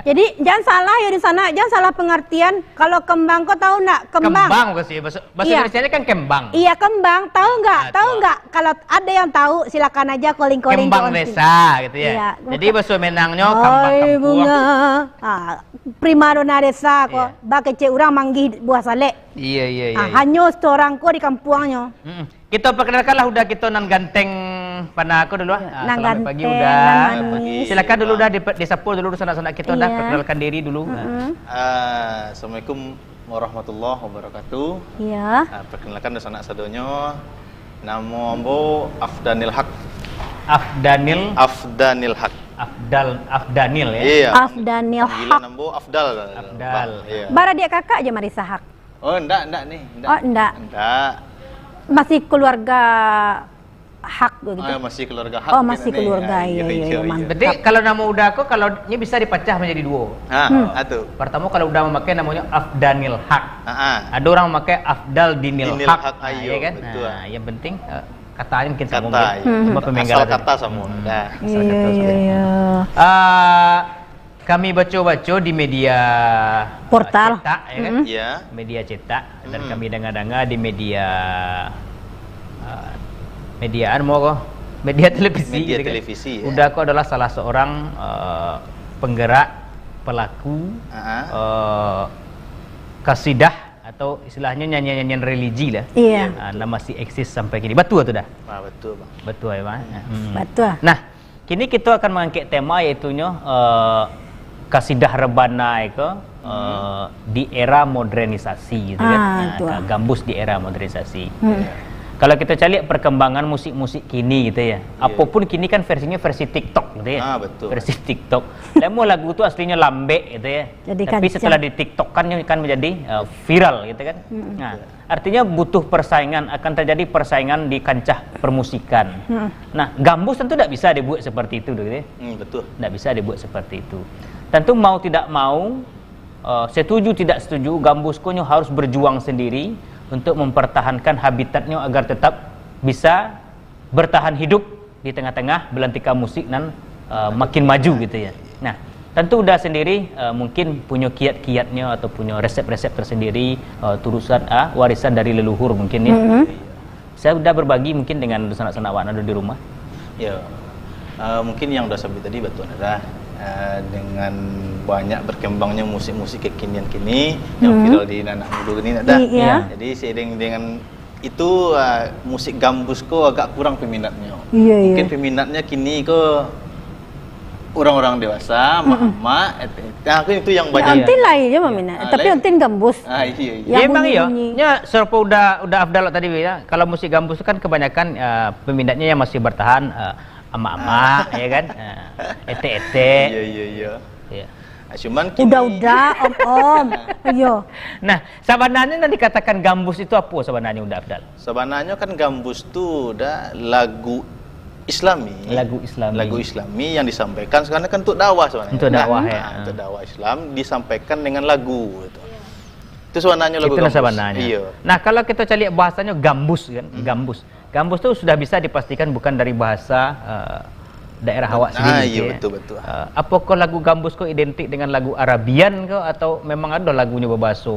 Jadi jangan salah ya di sana, jangan salah pengertian. Kalau kembang, kau tahu nggak kembang? Kembang sih, bahasa Indonesia kan kembang. Iya kembang, tahu nggak? Tahu nggak? Kalau ada yang tahu, silakan aja calling-calling. Kembang desa, gitu ya. Iya, Jadi bahasa Minangnya kembang kampung. Bunga. Primadona desa kok, bakece orang manggih buah salek. Iya. Hanya seorang kok di kampungnya. Kita perkenalkanlah udah kita nan ganteng pana aku dulu. Nan Selamat pagi ganteng, udah. nan manis. Silakan dulu dah disapu dulu sanak-sanak kita dah perkenalkan diri dulu. Assalamualaikum warahmatullahi wabarakatuh. Iya. Perkenalkan sanak sadonyo. Nama ambo Afdanil Haq. Afdanil Haq. Afdanil ya. Iya. Afdanil Panggilan Haq. ambo Afdal. Iya. Bara dia kakak aja Marisa Haq. Oh, enggak nih. Oh, enggak. Masih keluarga Hak gitu. Masih keluarga Hak. Oh, masih keluarga. Iya. Mantap. Berarti kalau nama udah aku kalau ini bisa dipecah menjadi dua. Atuh. Pertama kalau udah memakai namanya Afdanil Haq. Ada orang memakai Afdal Dinil Haq. Iya kan? betul. Nah, yang penting katanya mungkin sama Kata, cuma asal kata sama. Iya. Kami baca-baca di media Portal. cetak, ya kan? Iya. Media cetak dan kami dengar-dengar di media media televisi. Media gitu kan? televisi. Ya. Udah aku adalah salah seorang penggerak pelaku kasidah atau istilahnya nyanyian religi lah. Iya. Masih eksis sampai kini. Betul tuh dah. Betul, Bang. Betul ya, Bang. Betul. Nah, kini kita akan mengangkat tema yaitunya kasidah rebana itu di era modernisasi gitu kan. Gambus di era modernisasi. Kalau kita cari perkembangan musik-musik kini gitu ya. Apapun kini kan versinya versi TikTok gitu ya. Betul. Versi TikTok. Lemo lagu itu aslinya lambe gitu ya. Tapi setelah di TikTok kan menjadi viral gitu kan. Nah, artinya butuh persaingan, akan terjadi persaingan di kancah permusikan. Nah, gambus tentu tidak bisa dibuat seperti itu gitu ya. Betul. Tidak bisa dibuat seperti itu. Tentu mau tidak mau, setuju tidak setuju, gambus konyo harus berjuang sendiri untuk mempertahankan habitatnya agar tetap bisa bertahan hidup di tengah-tengah belantika musik dan makin maju gitu ya. Nah, tentu udah sendiri mungkin punya kiat-kiatnya atau punya resep-resep tersendiri, turusan warisan dari leluhur mungkin ya. Saya udah berbagi mungkin dengan sanak-sanak wana di rumah. Ya, mungkin yang udah sampai tadi betul adalah dengan banyak berkembangnya musik-musik kekinian kini yang viral di anak muda ini ada. Jadi seiring dengan itu musik gambus kok agak kurang peminatnya. Mungkin peminatnya kini kok orang-orang dewasa, mak-mak, itu yang banyak. Antin lain aja meminat, tapi antin gambus. Iya. Emang iya. Nya serpa udah Afdal tadi ya. Kalau musik gambus kan kebanyakan peminatnya yang masih bertahan ama-ama ya kan. Ete-ete. Iya. Cuman kini udah om. Ayo. Nah, sebenarnya nanti dikatakan gambus itu apa sebenarnya udah Afdal? Sebenarnya kan gambus itu udah lagu Islami. Lagu Islami yang disampaikan sekarang kan untuk dakwah sebenarnya. Untuk dakwah ya. Untuk dakwah Islam disampaikan dengan lagu gitu. Itu sebenarnya lagu gambus. Iya. Nah, kalau kita cari bahasanya gambus kan, gambus. Gambus itu sudah bisa dipastikan bukan dari bahasa daerah Hawa sendiri. Iya, betul. Apakah lagu gambus kok identik dengan lagu Arabian kok atau memang ada lagunya berbahasa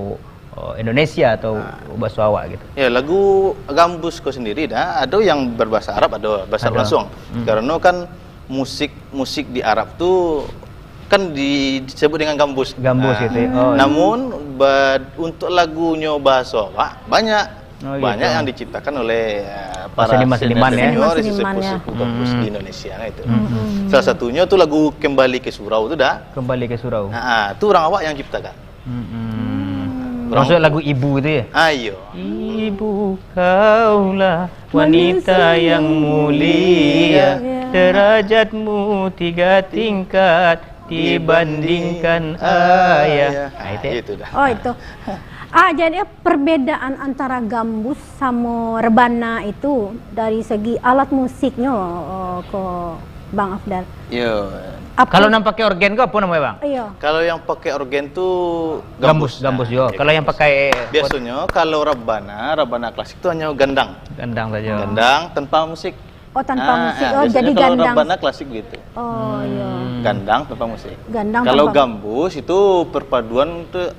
Indonesia atau bahasa Hawa gitu? Ya, lagu gambus kok sendiri ada yang berbahasa Arab, ada bahasa Arab langsung. Karena kan musik di Arab tuh kan disebut dengan gambus. Gitu. Namun untuk lagunya bahasa Hawa banyak yang diciptakan oleh para seniman ya, sepuh gambus di Indonesia itu. Salah satunya tuh lagu Kembali ke Surau itu dah. Kembali ke Surau. Nah, itu orang Hawa yang ciptakan. Maksudnya lagu ibu itu ya? Ayo. Ibu kaulah wanita yang mulia, derajatmu 3 tingkat dibandingkan ayah. Nah, itu dah. Oh itu. Jadi perbedaan antara gambus sama rebana itu dari segi alat musiknya kok Bang Afdal. Iya. Kalau yang pakai organ kok apa namanya Bang? Iya. Kalau yang pakai organ tuh gambus juga. Kalau yang pakai biasanya kalau rebana klasik itu hanya gendang. Gendang saja. Gendang tanpa musik. Oh, tanpa musik. Oh, biasanya jadi kalau gandang. rebana klasik gitu. Oh, iya. Gandang tanpa musik. Gandang Kalau tanpa- gambus itu perpaduan tuh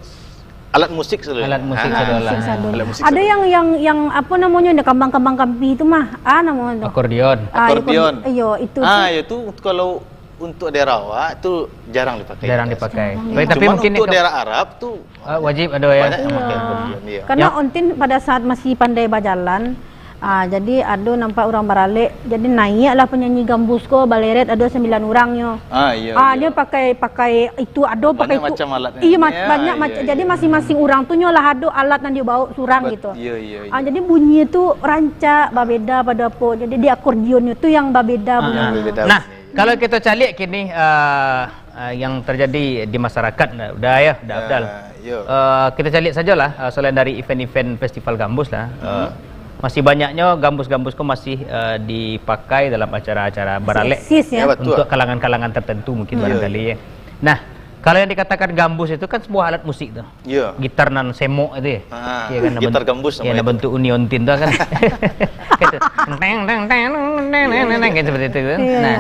alat musik sebenarnya. Alat musik sadola. Musik sadul. Alat musik Ada sadul. yang apa namanya, ada kambang-kambang kampi itu mah. Namanya. Akordeon. Akordeon. Iya, itu. Itu kalau untuk daerah Jawa itu jarang dipakai. Jarang dipakai. Cuman Tapi mungkin untuk daerah Arab tuh wajib ada ya. banyak yang pakai akordeon. Iya. Karena ontin pada saat masih pandai berjalan, jadi ada nampak orang barale, jadi naik lah penyanyi gambus ko baleret ada 9 orangnya. Iya. Dia pakai itu, ada pakai Banyak itu. macam alatnya. Iya, Iya, banyak iya, macam. iya. Jadi masing-masing orang tuh nyolah ada alat yang dia bawa surang gitu. Iya. Jadi bunyi itu rancak babeda pada apa. Jadi di akordeon itu yang babeda bunyinya. Berbeda Nah, bunyi. kalau kita calik kini yang terjadi di masyarakat, udah Abdal. Yo. Kita calik sajalah selain dari event-event festival gambus lah. Masih banyaknya gambus-gambus kok masih dipakai dalam acara-acara baralek Eksis ya. Ya, betul. untuk kalangan-kalangan tertentu mungkin Iya, barangkali ya. Nah, kalau yang dikatakan gambus itu kan sebuah alat musik tuh. Iya. Gitar nan semok itu ya. Iya kan, Gitar gambus ya, namanya itu. bentuk union tin tuh kan. Gitu. Teng teng teng kayak seperti itu kan. Iya. Nah,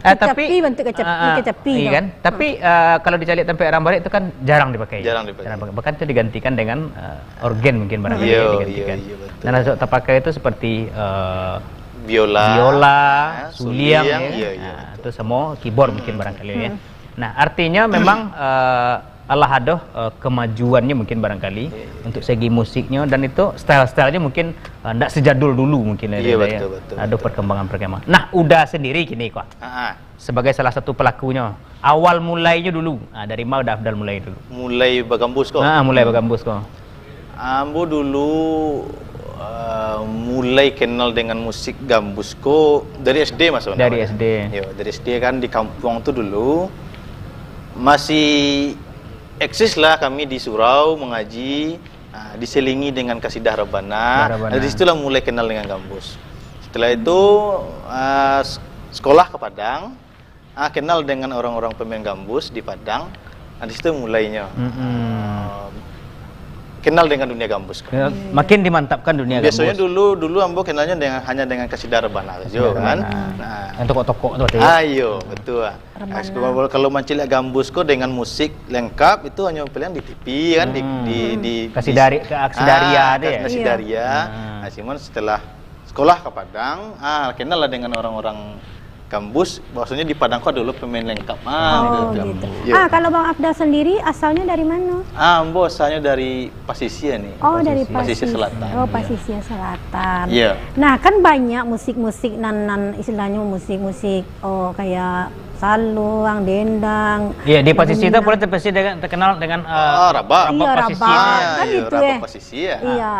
Kecapi, bentuk kecapi iya tuh. kan. Tapi kalau dicari tempe orang balik itu kan jarang dipakai. Jarang dipakai. Bahkan itu digantikan dengan organ mungkin barangkali Iya, digantikan. iya, betul. Dan yang pakai itu seperti Biola, suliang, ya. iya, Nah, itu semua keyboard mungkin barangkali ya. Nah, artinya memang Allah ada kemajuannya mungkin barangkali untuk segi musiknya, dan itu style-stylenya mungkin tidak sejadul dulu mungkin ya. Iya, ya. betul. Ada perkembangan-perkembangan. Nah, udah sendiri kini kok. Sebagai salah satu pelakunya, awal mulainya dulu. Dari mana udah Abdal mulai dulu? Mulai bagambus kok. Mulai bagambus kok. Ambo dulu mulai kenal dengan musik gambus kok dari SD mas. Dari SD. Yo, dari SD kan di kampung tuh dulu masih eksis lah kami di surau mengaji, diselingi dengan kasidah rebana. Dari situlah mulai kenal dengan gambus. Setelah itu sekolah ke Padang, kenal dengan orang-orang pemain gambus di Padang. Di situ mulainya. Kenal dengan dunia gambus. Ya, makin dimantapkan dunia Biasanya gambus. dulu ambo kenalnya hanya dengan kasidah rebana aja kan. Nah, yang toko-toko tuh. ayo betul. Kalau mencilik gambus kok dengan musik lengkap itu hanya pilihan di TV kan di Kasidaria deh ya. Kasidaria. Nah, cuman setelah sekolah ke Padang, kenal lah dengan orang-orang gambus, bahwasanya di Padang kok dulu pemain lengkap. Gitu. Kalau Bang Abdal sendiri asalnya dari mana? Ambo asalnya dari Pasisia nih. Dari Pasisia Selatan. Oh, Pasisia Selatan. Iya. Nah, kan banyak musik-musik istilahnya musik-musik kayak saluang, dendang. Iya, di Pasisia itu boleh terkenal dengan Rabak. Iya, Pasisia. Rabak. Kan Iya, gitu Rabak ya. Pasisia. Iya.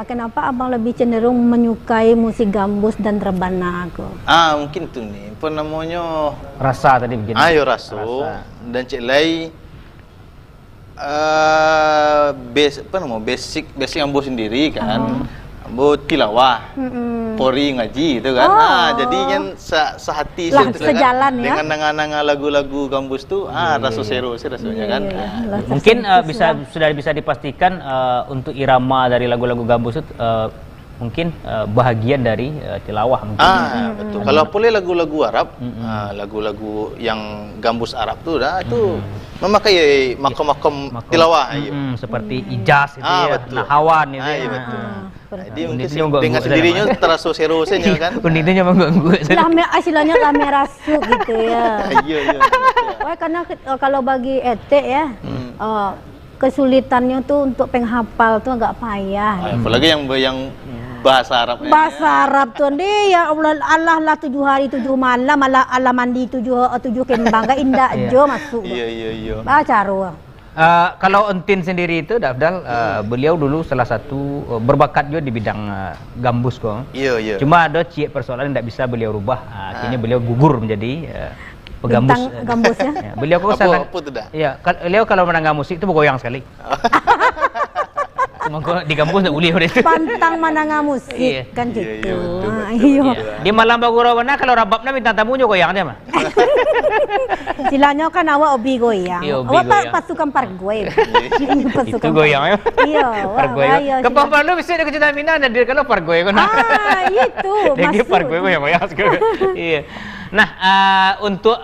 Kenapa Abang lebih cenderung menyukai musik gambus dan rebana aku? Mungkin tuh nih, apa namanya? Rasa tadi begini. Ayo raso. Dan cek lay basic ambo sendiri kan. Ambo tilawah. Pori ngaji itu kan. Jadi kan sehati lah, sejalan ya. Dengan lagu-lagu gambus tuh rasa seru sih rasanya kan. Mungkin sudah bisa dipastikan untuk irama dari lagu-lagu gambus itu mungkin bahagian dari tilawah mungkin. Betul. Kalau boleh lagu-lagu Arab, lagu-lagu yang gambus Arab tuh itu memakai makom-makom tilawah. Seperti ijaz itu ya, betul. nahawan itu. Iya betul. Jadi mungkin Unditnya dengan sendirinya terasa seru-serunya kan. Unditnya mengganggu. Istilahnya kamera rasuk gitu ya. Iya. Karena kalau bagi ete ya, kesulitannya tuh untuk penghafal tuh agak payah. Apalagi yang bahasa Arab. Bahasa Arab tuh dia Allah lah 7 hari 7 malam, Allah mandi 7 kembang, gak indah jo masuk. Iya. Baca ruang. Kalau Entin sendiri itu, Abdal, beliau dulu salah satu berbakat juga di bidang gambus kok. Iya. Cuma ada persoalan yang tidak bisa beliau rubah. Akhirnya beliau gugur menjadi pegambus. Gambus ya. Beliau kok apa tuh dah? Iya, beliau kalau menang musik itu bergoyang sekali. Maka di kampus tak boleh orang itu. Pantang mananga musik Iya. kan Iya, gitu. iya, betul, Ah, betul, iya. betul. Di malam bagurawana kalau rababna minta tamunya goyang dia mah. Silanya kan awak obi goyang. Iya, obi Awak goyang. pasukan pargoy. Itu goyang ya. Iya, Pargoy. wah, iya, Kepala lu bisa ada kecintaan Mina dan dia kalau pargoy kan. Ah, itu Dia masuk. pargoy goyang goyang sekarang. Iya. Nah, untuk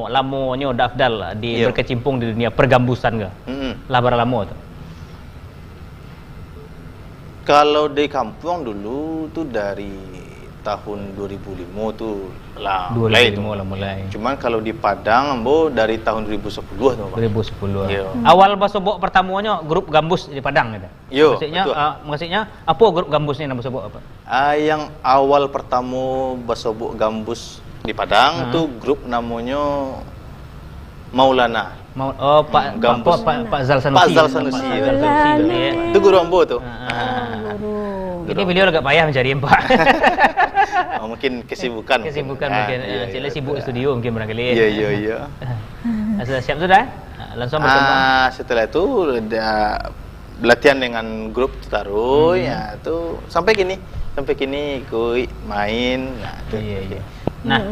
lamunya Dafdal di Iya. berkecimpung di dunia pergambusan ke? Labar lamu tu. Kalau di kampung dulu tuh dari tahun 2005 tuh lah mulai tuh. 2005 lah mulai. Cuman kalau di Padang ambo dari tahun 2010 tuh, Bang. 2010. Iya. Awal basobok pertamanya grup gambus di Padang gitu. Yo, Maksudnya betul. maksudnya apa grup gambus ni nama basobok apa? Yang awal pertama basobok gambus di Padang tuh grup namanya Maulana. Mau Pak Gambus. Pak Zal Sanusi. Pak Zal Sanusi. Pak Zal Sanusi. Ya. Itu guru ambo tuh. Guru. Jadi beliau agak payah mencari Pak. Oh, mungkin kesibukan. Kesibukan Ah, mungkin. iya, Cila iya, sibuk iya. studio mungkin barangkali. Iya. Sudah siap sudah? Langsung berkembang. Setelah itu ada latihan dengan grup Taruh ya tuh sampai kini ikut main. Nah, tuh. Iya. Nah,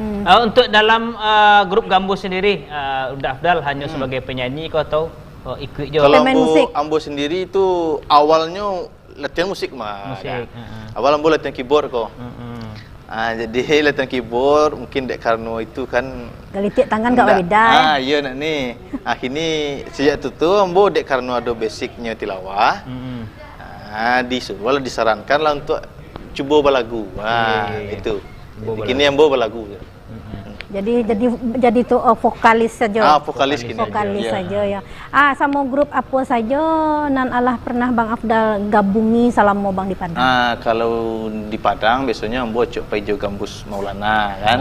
untuk dalam grup gambus sendiri, udah Afdal hanya sebagai penyanyi kau atau ikut je? Kalau Main musik. ambo sendiri itu awalnya latihan musik mah. Musik, Nah. Awal ambo latihan keyboard kok. Jadi latihan keyboard mungkin dek karena itu kan Galitik tangan gak ndak- beda. iya nak ni. Akhirnya sejak itu tuh ambo dek karena ada basicnya tilawah. Disuruh disarankan lah untuk coba balagu. Iya. Itu. Coba Kini ambo balagu. Jadi tuh vokalis saja. Vokalis kini. Vokalis aja. saja ya. Sama grup apa saja nan Allah pernah Bang Afdal gabungi selama Bang di Padang. Kalau di Padang biasanya ambo cok paijo gambus Maulana kan.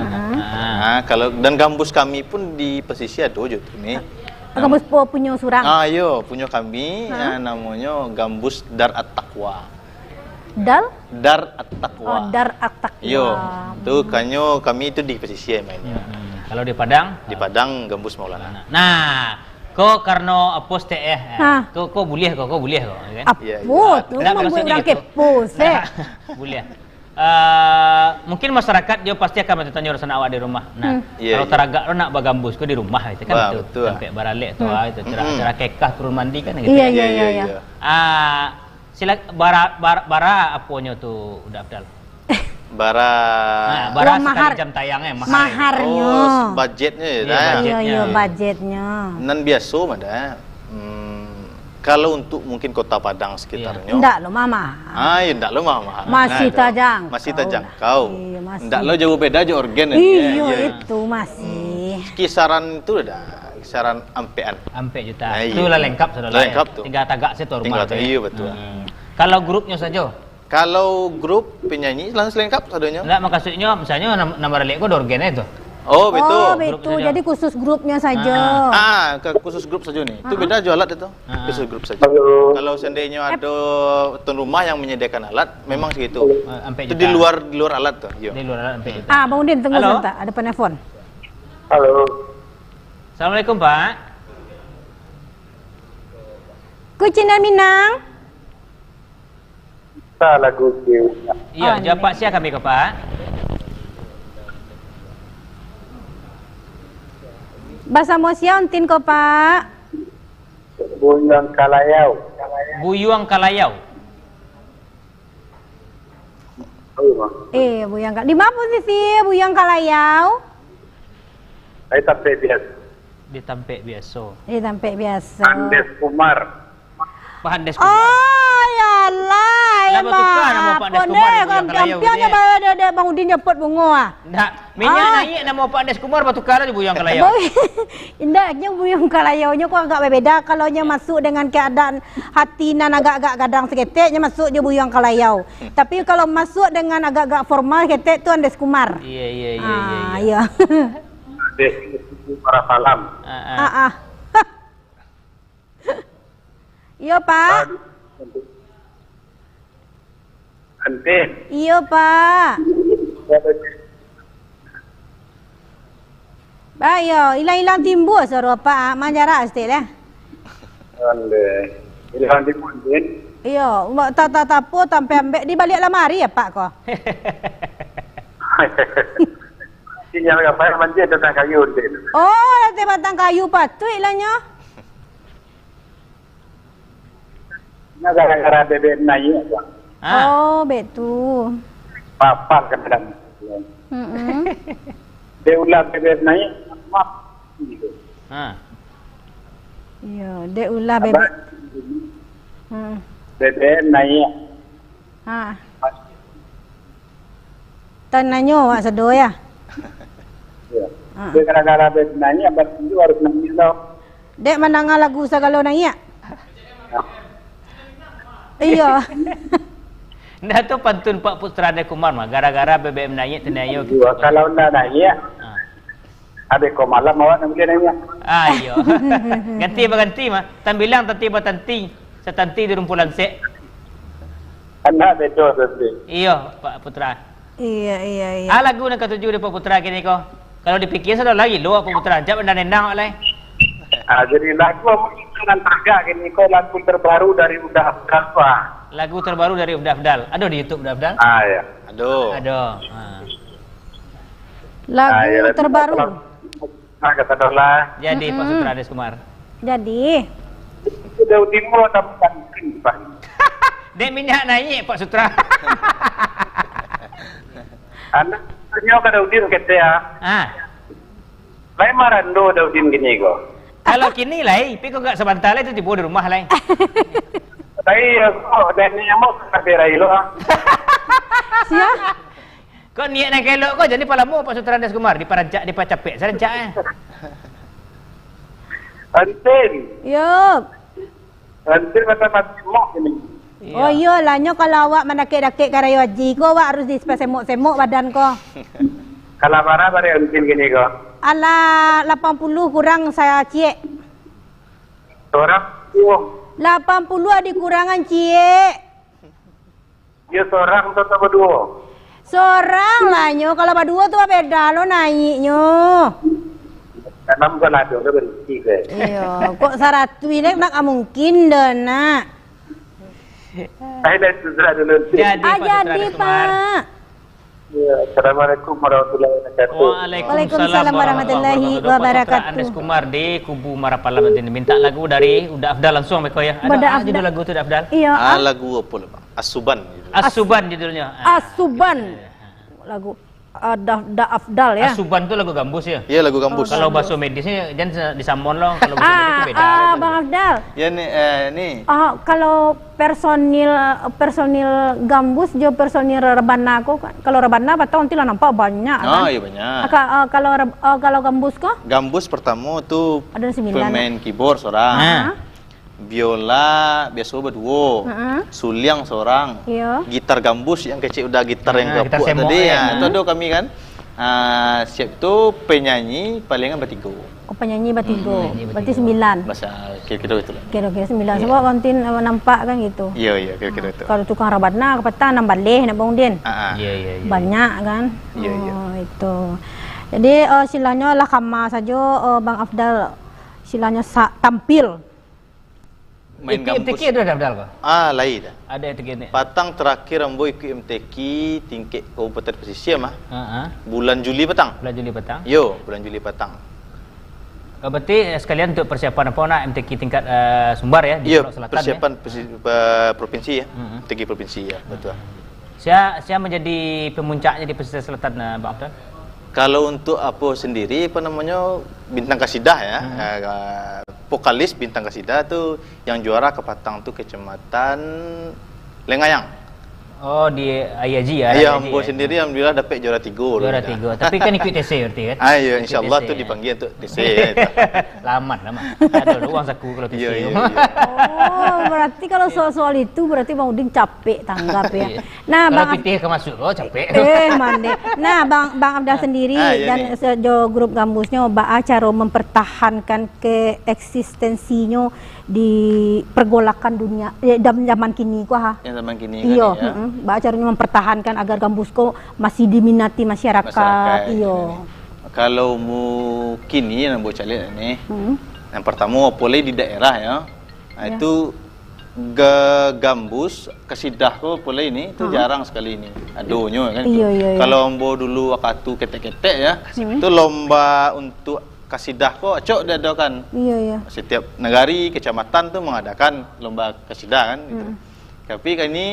Kalau dan gambus kami pun di pesisir ada je tuh nih. Gabus punya surang. Yo punya kami namanya gambus Dar At-Taqwa. Dal? Dar At-Taqwa. Dar At-Taqwa. Yo, tuh kanyo kami itu di pesisir mainnya. Kalau di Padang? Di Padang gambus Maulana. Nah, kau karena apos teh kau boleh kau boleh kau kan? Apa Iya, tuh? Nggak, Memang maksudnya orang gitu. kepo sih. Boleh. Mungkin masyarakat dia pasti akan bertanya urusan awak di rumah. Nah, Iya, kalau teragak lo nak bagambus kau di rumah itu kan Wah, itu betul. sampai baralik tu itu cara kekah turun mandi kan gitu. Iya. Sila bara apanya tu udah Abdal. Bara. Bara Oh, mahar. sekali jam tayangnya Maharnya. Budgetnya ya. Iya, dah. budget. Iya, budgetnya. Nan biasa ada. Kalau untuk mungkin kota Padang sekitarnya. Enggak lo mama. Ya enggak lo mahal. Masih terjangkau. Masih terjangkau. Iya, masih. Enggak lo jauh beda aja organ. Iya, itu masih. Kisaran itu ada kisaran ampean. Sampai juta. Nah, iya. Itulah lengkap saudara. Lengkap tuh. Tinggal tagak situ rumah. Tinggal tu, tagak, ya. iya, betul. Kalau grupnya saja. Kalau grup penyanyi langsung lengkap sadonya. Enggak maksudnya misalnya nama relek kau organ itu. Oh, betul. Betul. Jadi khusus grupnya saja. Khusus grup saja nih. Itu beda aja alat itu. Khusus grup saja. Kalau seandainya ada tuan rumah yang menyediakan alat, memang segitu. Sampai Itu juta. di luar alat tuh. Yo. Di luar sampai juta. Bang Udin tunggu Halo? sebentar, ada penelpon. Halo. Assalamualaikum Pak. Kucing dan Minang. Kita lagu Dewa. Iya, jawab Pak siapa kami ke Pak? Bahasa Mosia untin ko Pak. Buyang Kalayau. Buyuang Kalayau. Buyang Kalayau. Di mana posisi Buyang Kalayau? Saya sampai biasa. Di Tampek biasa. Di tempat biasa. Andes Kumar. Pak Andes Kumar. Oh, yalah. Lah, bertukar nama Pak Andes Kumar di Buyang Kalayau Kampiannya gitu ada Bang Udin jemput bunga. Enggak, minyak naik nama Pak Andes Kumar batu kala di Buyang Kalayau. Indahnya Buyang Kalayaunya kok agak berbeda. Kalau nya masuk dengan keadaan hati nan agak-agak gadang seketik, nya masuk je Buyang Kalayau. Tapi kalau masuk dengan agak-agak formal ketik tu Andes Kumar. Iya. Iya. Andes Kumar Salam. Iya, Pak. Ante. Iya, Pak. Bayo, hilang-hilang timbul suara Pak. Manjara astik lah. Ande. Ilang di Mundin. Iya, tak apa sampai ambek di balik lamari ya Pak kok. Yang apa yang mandi tentang kayu Undin. Oh, nanti batang kayu patut ilahnya. Ini gara-gara bebek naik apa? Oh, betul. Papan kan dalam. Dia ulah bebek naik, maaf. Iya, dek ulah bebek. Bebek naik. Tanahnya wak sedo ya. Ya. Dia gara-gara bebek naik, abang itu harus nangis tau. Dek menangah lagu segala nanya. Iya. Nah tu pantun Pak Putra Ade Kumar mah gara-gara BBM naik tenayo gitu. Kalau nak naik, ada kau malam awak nak boleh naik. Ayo. Ganti berganti mah. Tan bilang tanti batanti. Setanti di rumpulan sek. Anak betul tu. Iyo Pak Putra. Iya. Ah lagu nak ketujuh di Pak Putra kini ko. Kalau dipikir sudah lagi luar Pak Putra. Jap nendang oleh. Jadi lagu dengan tegak ini kau lagu terbaru dari Udah Afdal Pak. Lagu terbaru dari Udah Afdal. Ada di YouTube Udah Afdal? Ya. Aduh. Ada. Lagu terbaru. Kata dolah. Jadi Pak Putra Ade Kumar. Jadi. Sudah timur tapi mungkin Pak. Dek minyak naik Pak Sutra. Anak nyo kada udin kete ya. Lain marando da udin gini ko. Kalau kini lah, tapi kau enggak sebentar lah itu tiba di rumah lah. Tapi dan ni amo kabera ilo. Sia. Kau niat nak elok kau jadi palamu Pak Sutra Ade Kumar di parancak di pacapek. Saya rancak Antin. Yup. Antin kata mati mok ini. Oh iya lah nyo kalau awak menakik-nakik karayo haji ko awak harus disemuk-semuk badan ko. Kalau mana bare antin gini ko. Ala 80 kurang saya cie. Seorang 80 ada kurangan cie. Dia seorang atau berdua. Seorang lah nyo kalau berdua tu beda lo naik nyo. Karena bukan ada udah berhenti ke. Iya, kok saratu ini nak mungkin dah nak. Saya dah sudah dulu. Jadi Pak Sutra Jadi Ade Kumar. Pak. Ya, Assalamualaikum warahmatullahi wabarakatuh. Waalaikumsalam warahmatullahi wabarakatuh. Andes Kumar di Kubu Marapalam nanti minta lagu dari Udah Afdal langsung mereka ya. Ada judul lagu tu Udah Afdal? Iya. Lagu apa lah Pak? Asuban. Asuban judulnya. Asuban. Lagu Da Afdal ya. Asuban tu lagu gambus ya. Iya lagu gambus. Kalau bahasa medisnya jangan disamon loh. Kalau bahasa medis itu beda. Bang Afdal. Ya ni. Kalau personil gambus jo personil rebana ko kalau rebana patau nanti lah nampak banyak kan. Iya banyak. Kalau gambus ko? Gambus pertama tu Ada 9. pemain keyboard seorang. Biola biasa berdua. Suliang seorang. Iya. Gitar gambus yang kecil udah gitar yang gitar kapuk semok tadi ya. Itu ada kami kan. Siap tu penyanyi palingan bertiga. Oh penyanyi bertiga. Berarti 9. Bahasa kira-kira itulah. Kira-kira 9 sebab kantin nampak kan gitu. Iya kira-kira itu. Kalau tukang rebana ke petang nak balik nak bangun din. Iya. Banyak kan. Iya. Itu. Jadi silanya lah kama saja Bang Afdal silanya tampil. Main gambus. MTQ itu Udah Afdal kok? Lain dah. Ada MTQ ni. Patang terakhir ambo ikut MTQ tingkat Kabupaten Pesisir mah. Bulan Juli petang. Bulan Juli petang. Yo, bulan Juli petang. Berarti sekalian untuk persiapan apa nak MTQ tingkat Sumbar ya di Iya, Pulau Selatan persiapan ya. provinsi ya. MTQ provinsi ya, betul. Saya menjadi pemuncaknya di pesisir selatan Bang Afdal. Kalau untuk apa sendiri apa namanya bintang kasidah ya. Vokalis bintang kasidah tu yang juara ke Patang tu kecamatan Lengayang. Oh di Ayaji ya. Iya, ambo sendiri alhamdulillah dapat juara 3. Juara 3. Tapi kan ikut TC berarti kan? Iya, insyaallah tu dipanggil untuk TC ya. Lamat. Ada uang saku kalau TC. Iya. Oh, berarti kalau soal-soal itu berarti Bang Udin capek tanggap ya. Nah, kalau Bang pitih ke masuk capek. mande. Nah, Bang Afdal sendiri dan sejo grup gambusnya cara mempertahankan keeksistensinya di pergolakan dunia zaman kini ku ha. Yang zaman kini iya, kan ya. Caranya mempertahankan agar gambusku masih diminati masyarakat. Iya. Kalau mu kini yang buat calik ni. Yang pertama boleh di daerah ya. Itu gambus kasidah ko pula ini itu jarang sekali ini aduhnya kan itu. Iya, iya, iya. Kalau ambo dulu waktu ketek-ketek ya itu lomba untuk kasidah ko acok dia adakan. Iya, iya. Setiap negari kecamatan tuh mengadakan lomba kasidah kan gitu. Tapi kan ini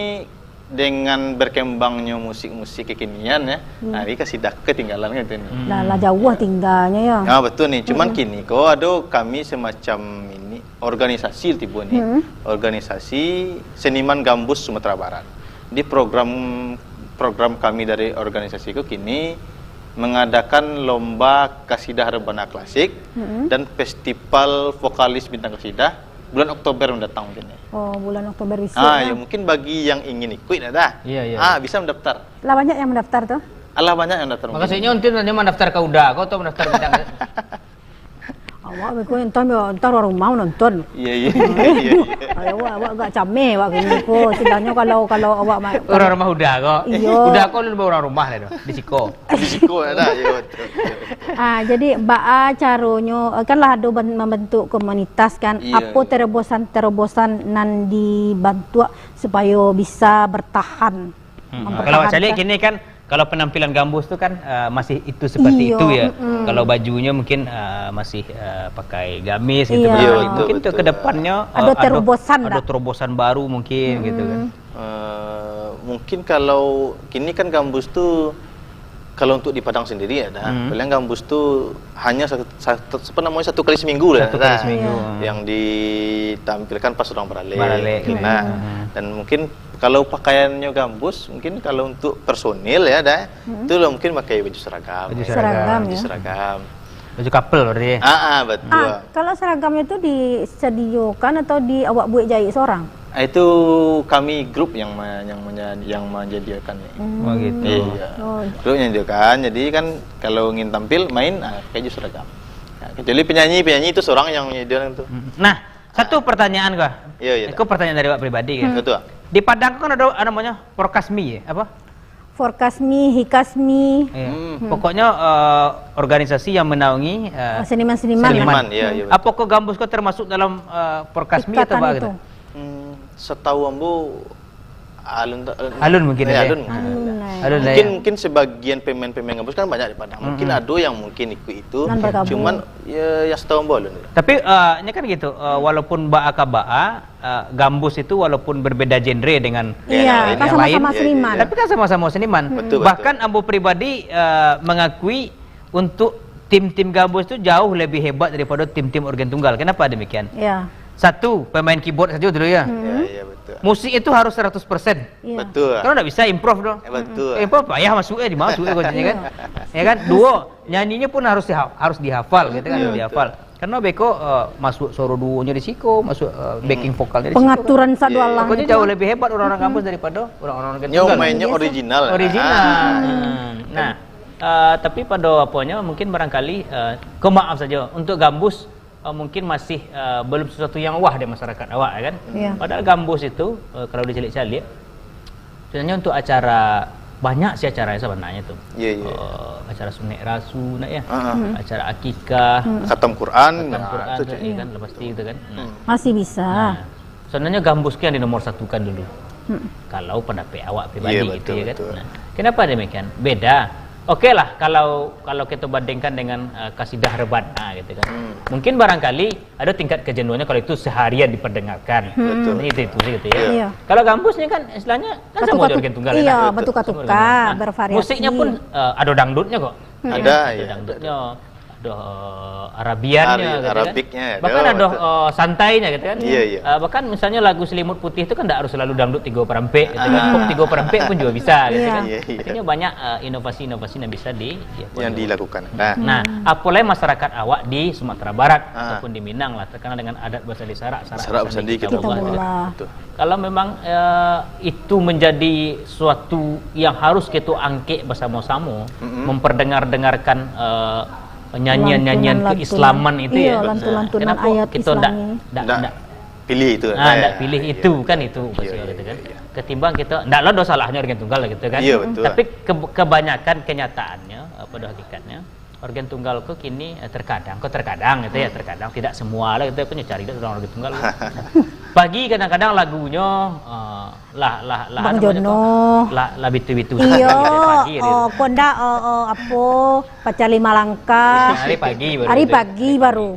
dengan berkembangnya musik-musik kekinian ya, nah ini kasidah ketinggalan gitu nih. Lah jauh tinggalnya ya. Ya betul nih, cuman kini kok ada kami semacam ini organisasi tiba nih, organisasi seniman gambus Sumatera Barat. Di program kami dari organisasi itu kini mengadakan lomba kasidah rebana klasik dan festival vokalis bintang kasidah bulan Oktober mendatang mungkin ya. Oh, bulan Oktober bisa. Ya mungkin bagi yang ingin ikut ada. Iya. Bisa mendaftar. Lah banyak yang mendaftar tuh. Alah banyak yang daftar. Makasihnya untuk nanti mendaftar ke UDA, kau tuh mendaftar bintang. Awak beko entar orang mau nonton. Iya. Awak agak cameh awak gini ko. Sedangnya kalau awak Orang rumah UDA kok. Iya. UDA kok lu orang rumah lah di Siko. Risiko ada ya betul. Jadi baa caronyo kan lah ada membentuk komunitas kan. Iya. Apa terobosan nan dibantu supaya bisa bertahan. Kalau awak cari kini kan kalau penampilan gambus itu kan masih itu seperti Iya, itu ya. Kalau bajunya mungkin masih pakai gamis gitu. Iya. Mungkin tuh ke depannya Ada terobosan ada dah. terobosan baru mungkin gitu kan. Mungkin kalau kini kan gambus tuh kalau untuk di Padang sendiri ada. Paling gambus tuh hanya satu kali seminggu lah. Satu kali seminggu. Yang ditampilkan pas sedang beralek. Beralek, Nah, dan mungkin kalau pakaiannya gambus, mungkin kalau untuk personil ya ada, itu lah mungkin pakai baju seragam. Baju Seragam Baju ya. seragam. Baju couple berarti. Betul. Kalau seragamnya itu disediakan atau awak buat jahit seorang? Itu kami grup yang menjadikan. Oh gitu. Iya. Grup yang menjadikan. Jadi kan kalau ingin tampil main pakai baju seragam. Nah, kecuali penyanyi itu seorang yang menyediakan itu. Nah, satu pertanyaan gua. Iya. Itu pertanyaan dari Pak pribadi kan. Betul. Di Padang kan ada namanya Porkasmi ya, apa? Forkasmi, Hikasmi, Iya. Pokoknya organisasi yang menaungi seniman-seniman. Seniman, iya. Apa kok gambus kok termasuk dalam Porkasmi atau Ikatan apa itu. gitu? Setahu ambo Alun mungkin ya, ada. alun. Alun lah ya. Mungkin sebagian pemain-pemain gambus kan banyak di Padang. Mungkin ada yang mungkin ikut itu. Dan bergabung. Cuman ya setahu ambo alun. Tapi ini kan gitu, walaupun gambus itu walaupun berbeda genre dengan Iya, yang kan lain, sama-sama iya, seniman. iya. tapi kan sama-sama seniman. Betul, Bahkan ambo pribadi mengakui untuk tim-tim gambus itu jauh lebih hebat daripada tim-tim organ tunggal. Kenapa demikian? Iya. Satu, pemain keyboard saja dulu ya. Iya, betul. Musik itu harus 100%. Iya. Betul. Kalau nggak bisa improv dong. Betul. Improv payah masuknya kuncinya kan. Ya kan? Dua, nyanyinya pun harus dihafal gitu kan, Iya, harus dihafal. Karena beko masuk soro duonya di siko, masuk backing vokalnya di siko. Pengaturan satu Iya, alang Pokoknya itu. jauh lebih hebat orang-orang kampus daripada orang-orang organ Yang tunggal. mainnya original. Nah, tapi pada apanya mungkin barangkali maaf saja untuk gambus mungkin masih belum sesuatu yang wah di masyarakat awak ya kan. Iya. Padahal gambus itu kalau dicalik-calik sebenarnya untuk acara banyak sih acara sebenarnya tuh. Iya. Acara sunnah rasul ya. Acara akikah, Khatam Quran. khatam Quran itu tuh, iya kan pasti itu kan. Masih bisa. Sebenarnya gambus yang di nomor satukan dulu. Kalau pendapat awak pribadi Iya, gitu betul, ya kan. betul. Nah, kenapa demikian? Beda. Oke lah kalau kita bandingkan dengan kasidah rebana gitu kan. Mungkin barangkali ada tingkat kejenuhannya kalau itu seharian diperdengarkan. Betul. Itu gitu ya. Iya. Kalau gambusnya kan istilahnya kan sama Batu-batu- organ tunggal. iya, ya. batu-katuka, Nah, bervariasi. musiknya pun ada dangdutnya kok. Ada, Ada ya. dangdutnya, ada Arabiannya gitu Arabiknya kan. ada, Bahkan ada betul. santainya gitu kan. Iya, iya. Bahkan misalnya lagu Selimut Putih itu kan tidak harus selalu dangdut 3 per 4 gitu kan. Pop 3 per 4 pun juga bisa gitu Iya. kan. Iya, iya. Artinya banyak inovasi-inovasi yang bisa Yang dilakukan. Nah, apalagi masyarakat awak di Sumatera Barat ataupun di Minang lah terkenal dengan adat bersandi sarak, Sarak bersandi kita Buah, gitu kan. bola. Betul. Kalau memang itu menjadi suatu yang harus kita angkat bersama-sama, memperdengar-dengarkan nyanyian-nyanyian Lantunan-lantunan. keislaman itu Iya, ya. lantunan-lantunan Kenapa ayat kita Islami. Nggak pilih itu. nggak pilih itu kan itu Iya, pasti iya, gitu kan. iya. Ketimbang kita nggak lo dosa salahnya organ tunggal gitu kan. Iya, betul. Tapi kebanyakan kenyataannya pada hakikatnya organ tunggal kok kini terkadang gitu ya terkadang tidak semua lah gitu punya cari orang organ tunggal. Pagi kadang-kadang lagunya Bang Jono. lah bitu-bitu. Iya, Pagi konda apa pacar 5 langkah. hari pagi baru. Hari pagi baru.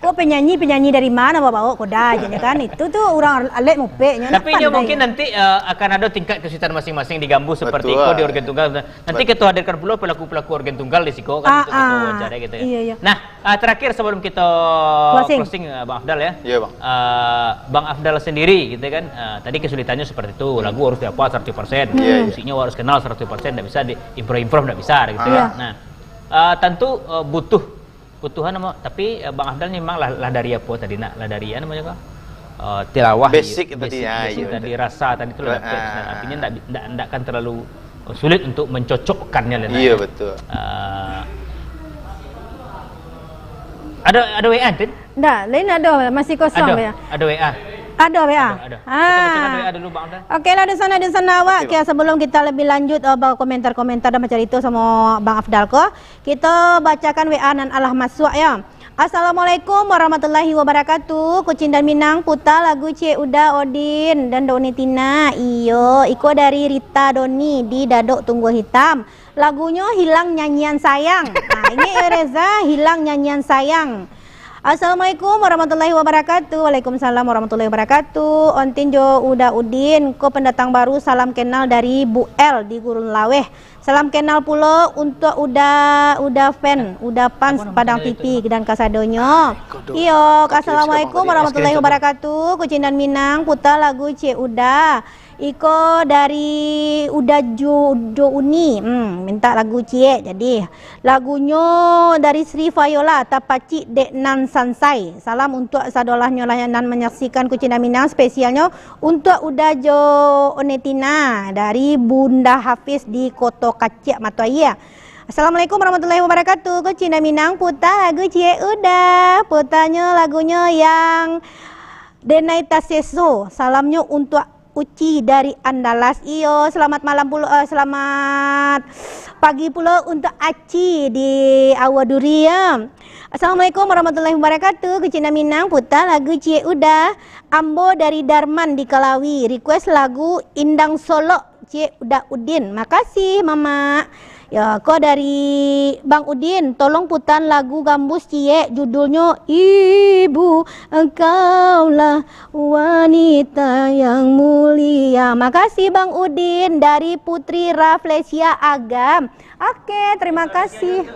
Kok penyanyi dari mana bawa koda aja kan itu tuh orang alek mupenya. Tapi dia mungkin nanti akan ada tingkat kesulitan masing-masing di gambus seperti Betul. Iko di organ tunggal. Nanti kita hadirkan pula pelaku-pelaku organ tunggal di Siko kan untuk kita wawancara gitu ya. Iya. Nah, terakhir sebelum kita closing Bang Afdal ya. Iya, Bang. Bang Afdal sendiri gitu kan. Tadi kesulitannya seperti itu, lagu harus dihafal 100%. Iya. Musiknya harus kenal 100%, enggak bisa di improve enggak bisa gitu ya. Nah, tentu butuhan tapi Bang Afdal memang lah dari apa tadi nak lah dari namanya kok tilawah Basic tadi ya, basic iya, tadi rasa tadi itu artinya enggak akan terlalu sulit untuk mencocokkannya lah. Iya betul. Ada WA Tin? Enggak, lain ada masih kosong ya. Ada WA. Ada WA. Ada. Kita bacakan WA dulu Bang Afdal. Oke lah di sana awak. Okay, sebelum kita lebih lanjut komentar-komentar dan cerita sama Bang Afdal ko, kita bacakan WA nan Allah masuk ya. Assalamualaikum warahmatullahi wabarakatuh. Kucing dan Minang putar lagu Cik Uda Odin dan Doni Tina. Iyo, iko dari Rita Doni di Dadok Tunggul Hitam. Lagunya Hilang Nyanyian Sayang. Nah, ini Reza Hilang Nyanyian Sayang. Assalamualaikum warahmatullahi wabarakatuh. Waalaikumsalam warahmatullahi wabarakatuh. Ontin Jo Uda Udin, ko pendatang baru, salam kenal dari Bu El di Gurun Laweh. Salam kenal pula untuk udah fans Padang TV dan kasadonyo. Iyo, assalamualaikum warahmatullahi wabarakatuh. Kucing dan Minang putar lagu Cik Uda. Iko dari Jo Uni, minta lagu Cie. Jadi lagunya dari Sri Viola Tapaci Dek Nan Sansai. Salam untuk sadolahnya layanan menyaksikan Kucing dan Minang, spesialnya untuk Jo Onetina dari Bunda Hafiz di Koto Kaciak Matuaya. Assalamualaikum warahmatullahi wabarakatuh. Kucing dan Minang putar lagu Cie Uda. Putarnya lagunya yang Denai Taseso. Salamnya untuk Uci dari Andalas. Iyo, selamat malam pula, selamat pagi pula untuk Aci di Awaduri ya. Assalamualaikum warahmatullahi wabarakatuh. Kucing dan Minang putar lagu Cie Uda. Ambo dari Darman di Kalawi. Request lagu Indang Solo Cie Uda Udin. Makasih Mama. Ya, kok dari Bang Udin, tolong putar lagu Gambus Cie, judulnya Ibu Engkaulah Wanita Yang Mulia. Makasih Bang Udin dari Putri Raflesia Agam. Oke, terima kasih.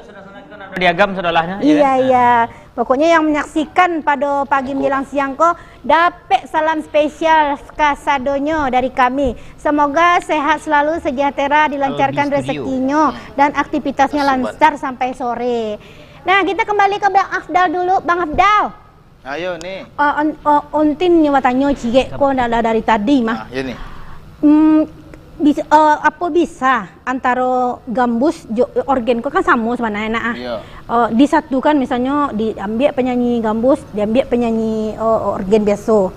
Di Agam saudolahnya. Iya. Pokoknya yang menyaksikan pada pagi menjelang siang kok dapat salam spesial kasadonyo dari kami. Semoga sehat selalu, sejahtera, dilancarkan rezekinya dan aktivitasnya lancar sampai sore. Nah, kita kembali ke Bang Afdal dulu. Bang Afdal. Ayo nih. Ontin nyawatanya cie kok dari tadi mah. Ya nih. Apa bisa antara gambus organ kok kan sama sebenarnya Iya. Disatukan misalnya diambil penyanyi gambus, diambil penyanyi organ biasa.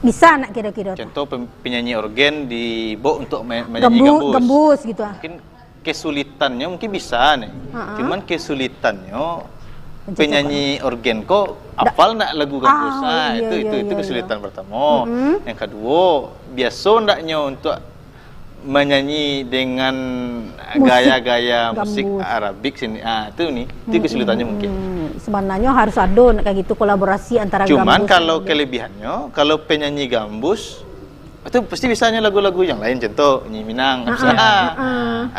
Bisa nak kira-kira. Contoh penyanyi organ dibawa untuk menyanyi gambus gitu. Mungkin kesulitannya mungkin bisa nih. Cuman kesulitannya penyanyi organ kok hafal nak lagu gambus. Itu kesulitan pertama. Yang kedua, biasa ndaknya untuk menyanyi dengan gaya-gaya musik Arabik sini. Itu kesulitannya mungkin. Sebenarnya harus ada kayak gitu kolaborasi antara Cuman gambus. kalau kelebihannya, kalau penyanyi gambus itu pasti bisanya lagu-lagu yang lain, contoh nyanyi Minang bisa,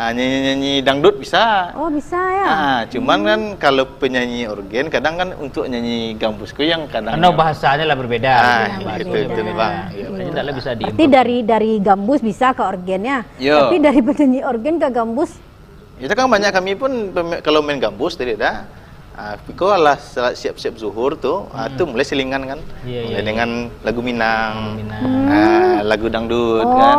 nyanyi dangdut bisa. Oh bisa ya. Cuman kan kalau penyanyi organ kadang kan untuk nyanyi gambusku yang kadang bahasanya lah berbeda. Itu nih Bang. Tidak bisa di. Berarti dari gambus bisa ke organnya. Yo. Tapi dari penyanyi organ ke gambus. Itu kan banyak kami pun kalau main gambus tadi dah. Piko lah siap-siap zuhur tuh, tuh mulai selingan kan, mulai dengan lagu Minang, lagu dangdut kan.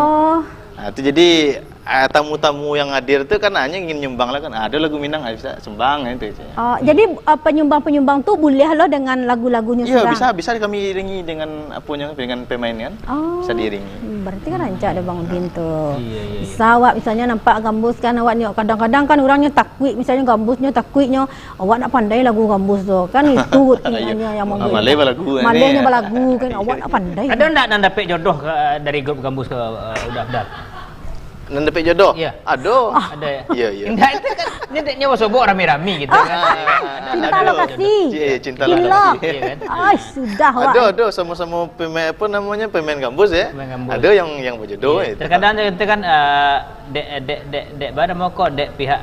Itu jadi tamu-tamu yang hadir itu kan hanya ingin nyumbang lah kan. Ada lagu Minang bisa sumbang itu. Oh, jadi penyumbang-penyumbang tuh boleh lo dengan lagu-lagunya Iya, sedang? bisa kami iringi dengan apunya, dengan pemain kan. Oh, Bisa diiringi. berarti kan rancak ada Bang Udin tuh. Iya. Bisa awak misalnya nampak gambus kan awak nyok, kadang-kadang kan orangnya takwik, misalnya gambusnya takwiknya, awak nak pandai lagu gambus tuh kan itu tinggalnya yang mau. Malay balagu. Malainya balagu kan awak nak pandai. Ada enggak nanda dapet jodoh dari grup gambus ke Udah Afdal? Nendepek jodoh? Iya. Aduh. Ada ya? Iya. Enggak, itu kan ini nyawa sobok rame-rame gitu kan. Cinta lokasi. Iya, cinta Cinta. lokasi. Iya kan? Ay, sudah awak. Ada sama-sama pemain apa namanya pemain gambus ya. Pemain gambus. Ada yang berjodoh Iya, itu. terkadang itu kan dek pada mau kok dek pihak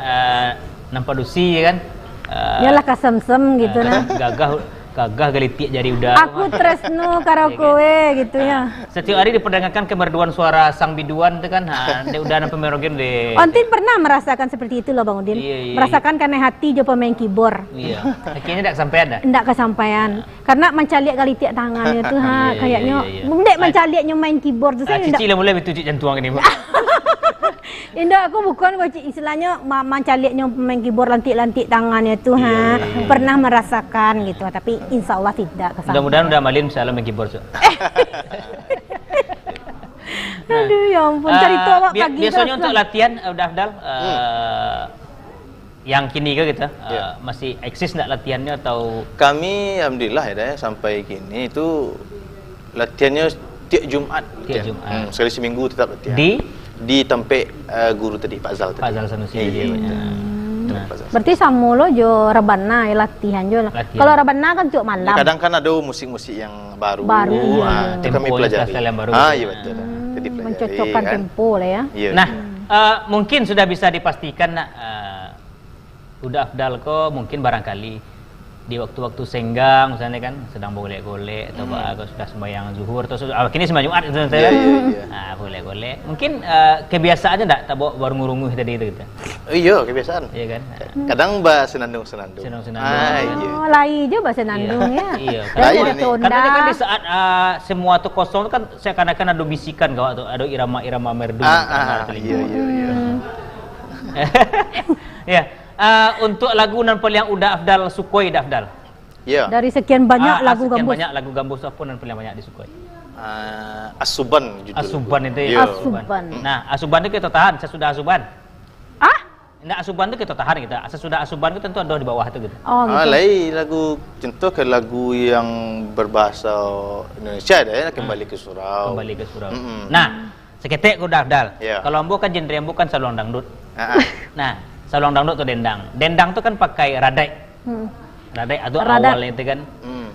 nampak dusi kan. Yalah kasemsem gitu nah. Gagah gelitik jari udah. Aku tresno karo kowe gitu ya. Setiap hari diperdagangkan kemerduan suara sang biduan itu kan. Dia udah ada pemerogen deh. Ontin pernah merasakan seperti itu loh Bang Udin. Iya. Merasakan karena hati jo pemain keyboard. Iya. Akhirnya tidak sampai ada. Ndak kesampaian. Karena mencaliak kali tiak tangannya tuh ha, Iya, kayaknya iya. ndek mencaliaknya main keyboard tuh saya ndak. Cici lah mulai betul jantung ini. Indah aku bukan kok istilahnya mencaliaknya main keyboard lantik-lantik tangannya tuh ha. Pernah merasakan gitu tapi insya Allah tidak kesampaian. Mudah-mudahan udah malin misalnya main keyboard. Aduh ya ampun cerita awak pagi biasanya terus untuk lah. latihan udah Afdal yang kini ke kita Iya. masih eksis nggak latihannya atau Kami alhamdulillah ya sampai kini itu latihannya tiap Jumat. Tiap Jumat. Sekali seminggu tetap latihan. Di tempat guru tadi Pak Zal tadi. Pak Zal Sanusi Iya, dia. iya. Nah, Pak Zal. Berarti sama lo jo rebana ya latihan jo lah. Latihan. Kalau rebana kan cuk malam. Kadang kan ada musik-musik yang baru. Baru, Ah, itu kami Tempo pelajari. style yang baru. Iya betul. Itu dipelajari Mencocokkan kan. tempo lah ya. Iya. Nah, mungkin sudah bisa dipastikan nak udah Afdal kok mungkin barangkali di waktu-waktu senggang misalnya kan sedang golek-golek atau kalau sudah sembahyang zuhur atau kini sembahyang Jumat itu Iya, iya. Nah, golek-golek. Mungkin kebiasaannya enggak tak bawa warung-warung tadi itu gitu. Iya, kebiasaan. Iya kan? Kadang bahas senandung-senandung. Senandung-senandung. Iya. Oh, lai jo bahasa Nandung ya. Iya. Dan Lain ada ini. tonda. Karena kan di saat semua itu kosong itu kan seakan-akan ada bisikan kau atau ada irama-irama merdu. Iya. Ya. Untuk lagu nan paling udah Afdal sukoi dah Afdal. Iya. Dari sekian banyak lagu sekian gambus. banyak lagu gambus apa nan paling banyak disukoi? Asuban judul. Asuban itu ya. Iya. Asuban. Nah, asuban itu kita tahan sesudah asuban. Ah? Nah, asuban itu kita tahan kita. Sesudah asuban itu tentu ada di bawah itu gitu. Oh gitu. Lain lagu contoh ke lagu yang berbahasa Indonesia ada ya kembali ke surau. Kembali ke surau. Mm-mm. Nah, seketik udah Afdal. Iya. Kalau ambo kan genre ambo kan saluang dangdut. Ah, Nah, saluang dangdut atau dendang. Dendang tuh kan pakai radai. Hmm. Radai atau Radat. awalnya itu kan. mm.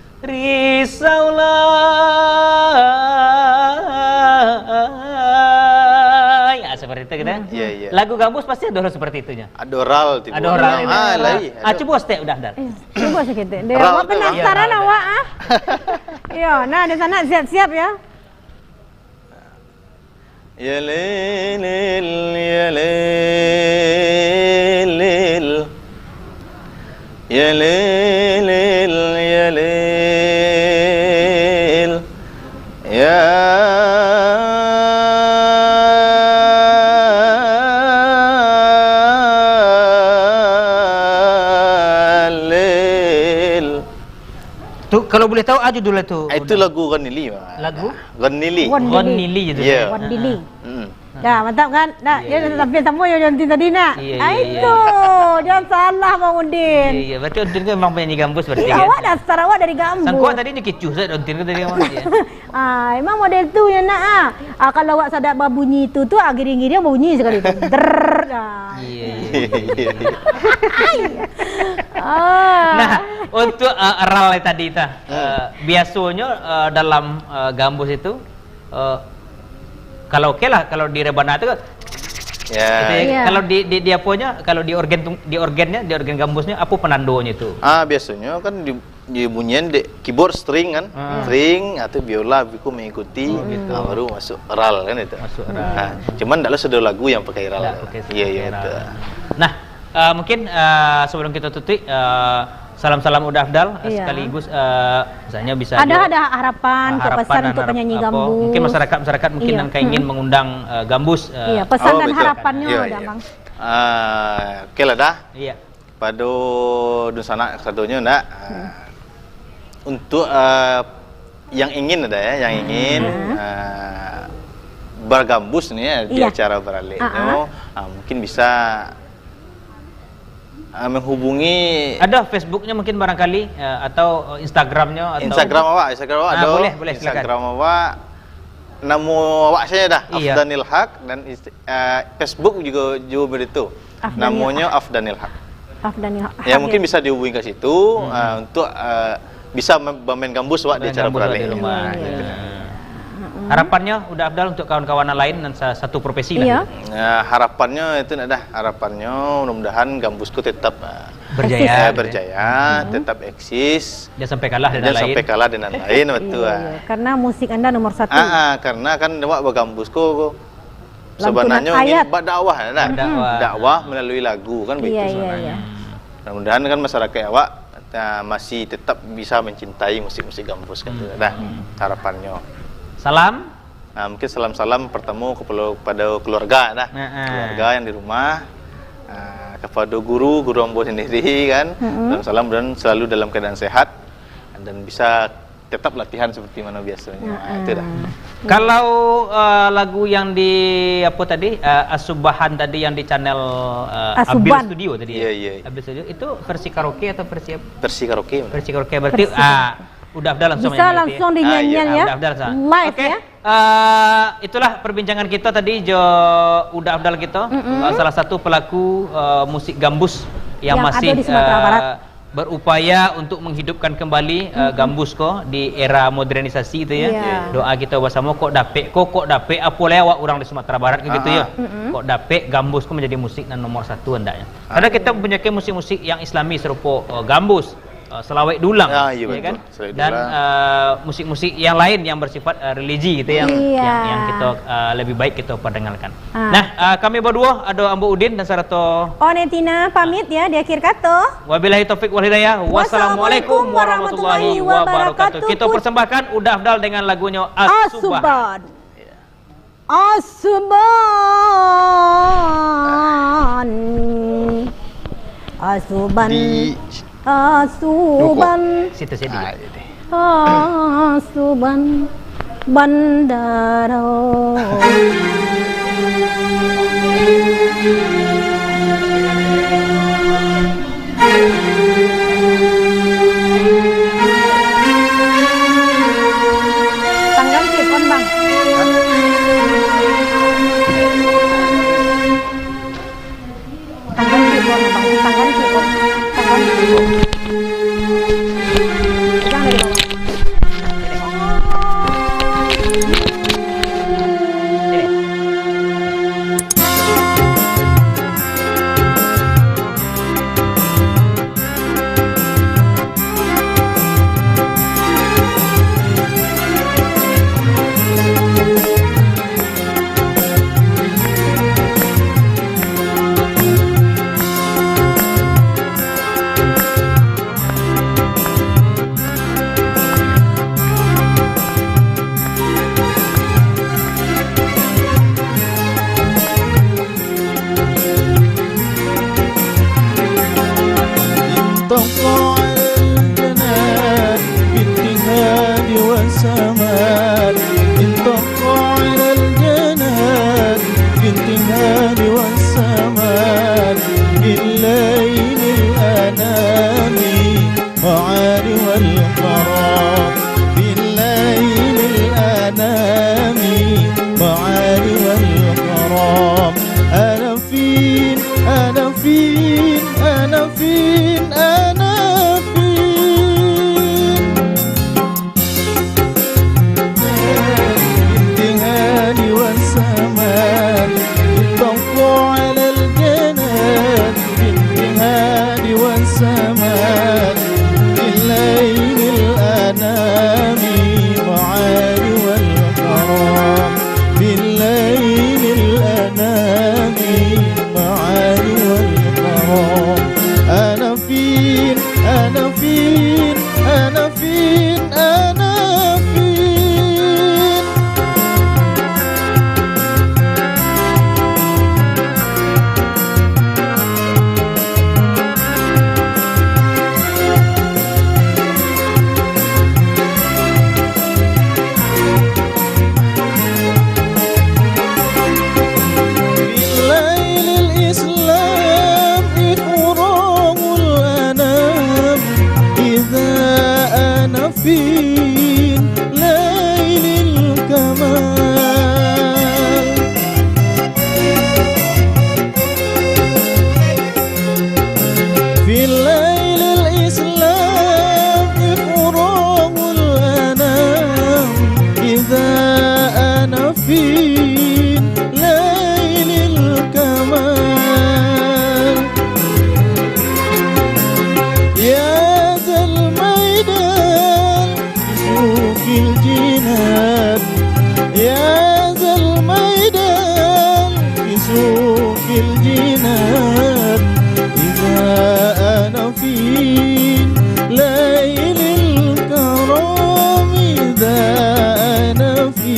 Risaulah. Ya, seperti itu kan. Iya, iya. Lagu gambus pasti ada seperti itunya. Adoral tiba. Adoral itu. Lain. Coba step udah Afdal. Coba sedikit. Dia Ral awak tuh, penasaran Ral. awak ah. Yo, nah di sana siap-siap ya. Ya lil ya lil ya lil ya lil ya lil. Tuh kalau boleh tahu aja dulu tuh. Itu lagu Gonili. Lagu? Gonili. Gonili gitu. Iya. Wan Dili. Hmm. Dah, mantap kan? Dah, dia sampai tamu yang jontin tadi nak. Iya, Ah, iya, itu. Jangan salah Bang Udin. Iya, berarti Ontin kan memang penyanyi gambus berarti Iya, kan. awak dasar awak dari gambus. Sangkuan tadi ni kecuh saya Ontin kan tadi memang dia. Emang model tu yang nak kalau awak sadar bunyi itu tu giring-giring bunyi sekali tu. Der. Iya. Nah, untuk ral tadi itu, biasanya dalam gambus itu kalau oke lah kalau di rebana itu Ya. gitu ya. Iya. Kalau di dia punya kalau di organ gambusnya apa penandonya itu? Biasanya kan di bunyian de keyboard string kan, string atau biola biku mengikuti, baru masuk ral kan itu. Masuk ral. Cuman dalam sudah lagu yang pakai ral. Nggak pakai Iya ral. itu. Nah, mungkin sebelum kita tutup salam-salam udah Afdal Iya. sekaligus misalnya bisa Ada harapan untuk pesan dan untuk penyanyi gambus. Mungkin masyarakat mungkin Iya. yang ingin mengundang gambus. Iya, pesan dan betul. harapannya Iya, ada iya. Bang. Oke lah dah. Iya. Pada Dunsana satunya ndak untuk yang ingin ada ya, yang ingin bergambus nih ya di Iya. acara Beraliknya, mungkin bisa menghubungi Ada Facebooknya mungkin barangkali atau Instagramnya atau Instagram awak ada. boleh, silakan. Instagram awak nama awak saya dah Iya. Afdanil Haq dan Facebook juga begitu. Afdanil Namanya Afdanil Haq. Afdanil Ya mungkin bisa dihubungi ke situ untuk bisa bermain gambus wak di acara gambus Beralik. di rumah. Iya, Ya. Harapannya udah Afdal untuk kawan-kawan lain dan satu profesi Iya. lah. Harapannya itu ada harapannya mudah-mudahan gambusku tetap Berjaya. berjaya, tetap eksis, Dia sampai kalah dengan dan lain. sampai kalah dengan lain betul. Iya. Karena musik Anda nomor 1. Karena kan awak bergambusku Lantunan sebenarnya ayat. ingin buat dakwah ada. Dakwah. Dakwah melalui lagu kan begitu Iya, iya, sebenarnya. iya. Mudah-mudahan kan masyarakat awak masih tetap bisa mencintai musik-musik gambus kan itu dah harapannya. Salam. Mungkin salam-salam pertemu kepada keluarga dah. Keluarga yang di rumah, kepada guru ambo sendiri kan. Salam dan selalu dalam keadaan sehat dan bisa tetap latihan seperti mana biasanya. Itu dah. Kalau lagu yang di apa tadi Asubahan tadi yang di channel Abil Asuban. Studio tadi Iya, ya. iya. Abil Studio itu versi karaoke atau versi apa? Versi karaoke. Versi karaoke berarti udah Afdal langsung Bisa menyanyi langsung itu dinyanyian ya. Udah Afdal langsung. Live Oke. ya. Itulah perbincangan kita tadi udah Afdal kita salah satu pelaku musik gambus yang Yang masih ada di Sumatera Barat. berupaya untuk menghidupkan kembali gambus di era modernisasi itu ya. Iya. Doa kita bersama kok dapet apa lewat orang di Sumatera Barat gitu ya. Kok dapet gambus menjadi musik dan nomor 1 hendaknya. Karena kita mempunyai musik-musik yang Islami serupa gambus, selawat dulang, Iya, betul. kan? Selawat Dan dulang. musik-musik yang lain yang bersifat religi gitu yang Iya. yang kita lebih baik kita perdengarkan. Nah, kami berdua ada Ambo Udin dan Sarato. Netina pamit ya di akhir kata. Wabillahi taufik wal hidayah. Wassalamualaikum warahmatullahi wabarakatuh. Kita persembahkan udah Afdal dengan lagunya As-Subhan. Asuban. Asuban. Asuban. Situ sini. Asuban bandara. Tanggal telepon bang. Tanggal telepon bang. Tanggal telepon. Tanggal telepon. Jangan dari bawah. تطلع الجنان بالجهاد والسماد تطلع الجنان بالجهاد والسماد بالليل الأنام معاني والغرام بالليل الأنام معاني والغرام أنا فين أنا فين أنا فين أنا فين بالدهان والسماء بالضوء على الجنان بالدهان والسماء بالليل الأنام في ليل الكمال في الليل الإسلام إفراغ الأنام إذا أنا في ليل الكمال يا ذا الميدان بسوق الجنان يا ذا الميدان بسوق الجنان إذا أنا في ليل الكرام إذا أنا في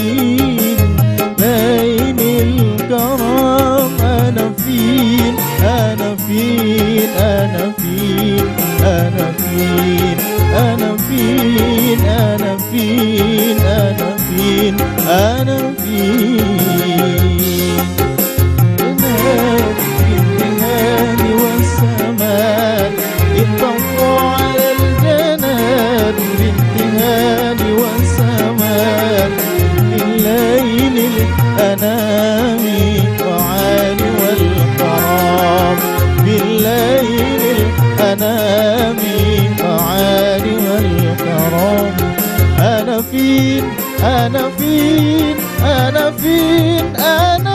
ليل الكرام أنا فين أنا فين أنا فين أنا فين أنا فين أنا فين أنا فين أنا فين الجنان والسماء اتقوا على الجنان بالجنان والسماء الليل الأنام وعال والكرام بالليل الأنام وعال والكرام أنا فين أنا فين أنا فين أنا